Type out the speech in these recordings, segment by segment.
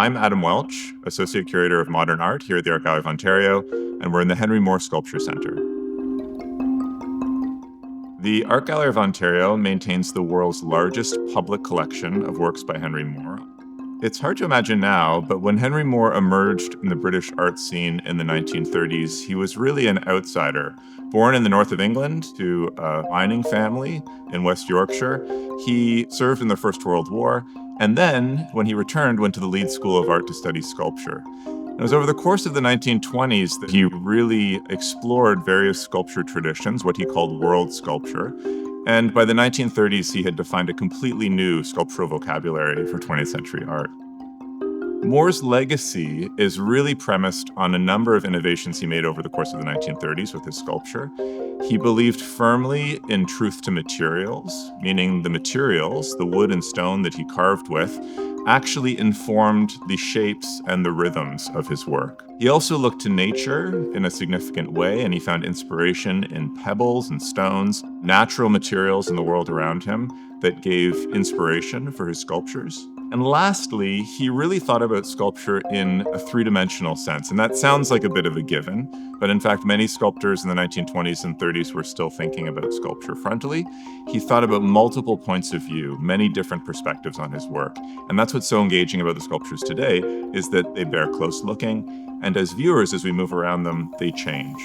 I'm Adam Welch, Associate Curator of Modern Art here at the Art Gallery of Ontario, and we're in the Henry Moore Sculpture Centre. The Art Gallery of Ontario maintains the world's largest public collection of works by Henry Moore. It's hard to imagine now, but when Henry Moore emerged in the British art scene in the 1930s, he was really an outsider. Born in the north of England to a mining family in West Yorkshire, he served in the First World War, and then, when he returned, went to the Leeds School of Art to study sculpture. It was over the course of the 1920s that he really explored various sculpture traditions, what he called world sculpture. And by the 1930s, he had defined a completely new sculptural vocabulary for 20th century art. Moore's legacy is really premised on a number of innovations he made over the course of the 1930s with his sculpture. He believed firmly in truth to materials, meaning the materials, the wood and stone that he carved with, actually informed the shapes and the rhythms of his work. He also looked to nature in a significant way, and he found inspiration in pebbles and stones, natural materials in the world around him that gave inspiration for his sculptures. And lastly, he really thought about sculpture in a three-dimensional sense. And that sounds like a bit of a given, but in fact, many sculptors in the 1920s and 30s were still thinking about sculpture frontally. He thought about multiple points of view, many different perspectives on his work. And that's what's so engaging about the sculptures today, is that they bear close looking. And as viewers, as we move around them, they change.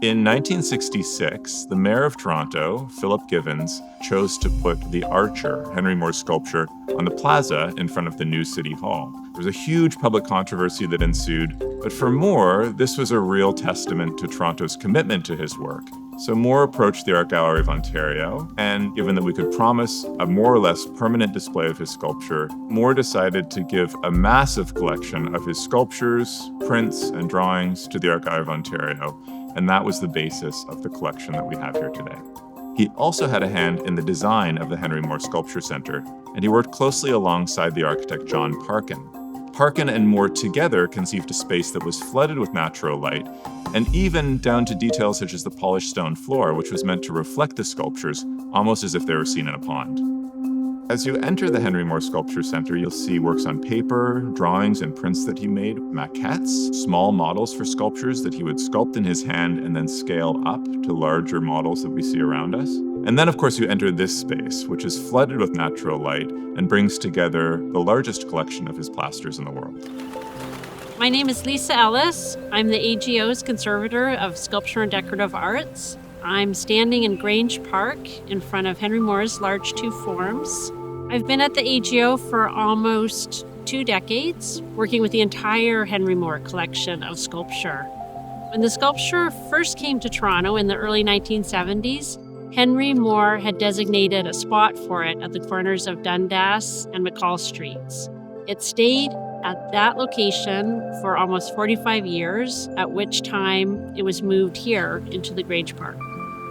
In 1966, the mayor of Toronto, Philip Givens, chose to put the Archer, Henry Moore's sculpture, on the plaza in front of the new City Hall. There was a huge public controversy that ensued, but for Moore, this was a real testament to Toronto's commitment to his work. So Moore approached the Art Gallery of Ontario, and given that we could promise a more or less permanent display of his sculpture, Moore decided to give a massive collection of his sculptures, prints, and drawings to the Art Gallery of Ontario. And that was the basis of the collection that we have here today. He also had a hand in the design of the Henry Moore Sculpture Centre, and he worked closely alongside the architect John Parkin. Parkin and Moore together conceived a space that was flooded with natural light, and even down to details such as the polished stone floor, which was meant to reflect the sculptures almost as if they were seen in a pond. As you enter the Henry Moore Sculpture Centre, you'll see works on paper, drawings and prints that he made, maquettes, small models for sculptures that he would sculpt in his hand and then scale up to larger models that we see around us. And then, of course, you enter this space, which is flooded with natural light and brings together the largest collection of his plasters in the world. My name is Lisa Ellis. I'm the AGO's Conservator of Sculpture and Decorative Arts. I'm standing in Grange Park in front of Henry Moore's large two forms. I've been at the AGO for almost 2 decades, working with the entire Henry Moore collection of sculpture. When the sculpture first came to Toronto in the early 1970s, Henry Moore had designated a spot for it at the corners of Dundas and McCall Streets. It stayed at that location for almost 45 years, at which time it was moved here into the Grange Park.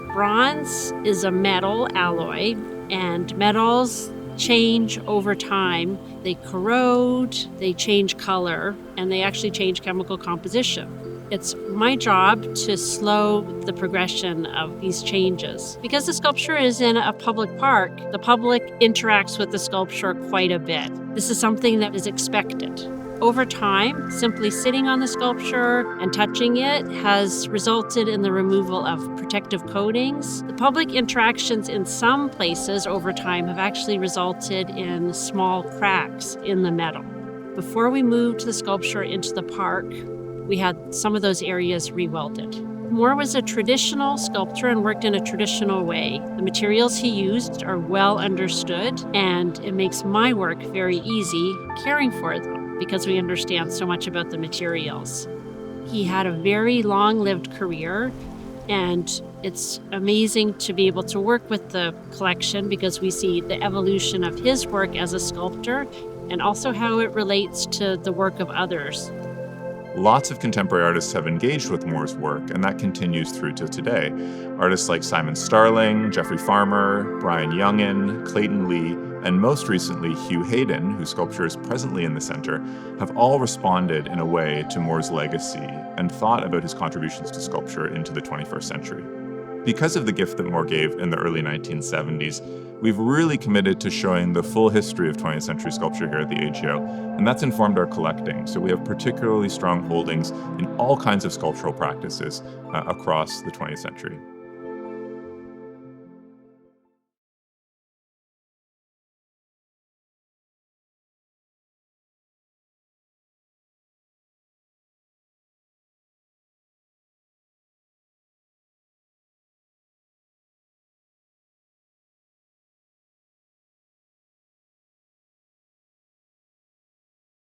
Bronze is a metal alloy, and metals change over time. They corrode, they change color, and they actually change chemical composition. It's my job to slow the progression of these changes. Because the sculpture is in a public park, the public interacts with the sculpture quite a bit. This is something that is expected. Over time, simply sitting on the sculpture and touching it has resulted in the removal of protective coatings. The public interactions in some places over time have actually resulted in small cracks in the metal. Before we moved the sculpture into the park, we had some of those areas rewelded. Moore was a traditional sculptor and worked in a traditional way. The materials he used are well understood, and it makes my work very easy caring for them, because we understand so much about the materials. He had a very long-lived career, and it's amazing to be able to work with the collection because we see the evolution of his work as a sculptor and also how it relates to the work of others. Lots of contemporary artists have engaged with Moore's work, and that continues through to today. Artists like Simon Starling, Jeffrey Farmer, Brian Youngin, Clayton Lee, and most recently Hugh Hayden, whose sculpture is presently in the center, have all responded in a way to Moore's legacy and thought about his contributions to sculpture into the 21st century. Because of the gift that Moore gave in the early 1970s, we've really committed to showing the full history of 20th century sculpture here at the AGO, and that's informed our collecting. So we have particularly strong holdings in all kinds of sculptural practices across the 20th century.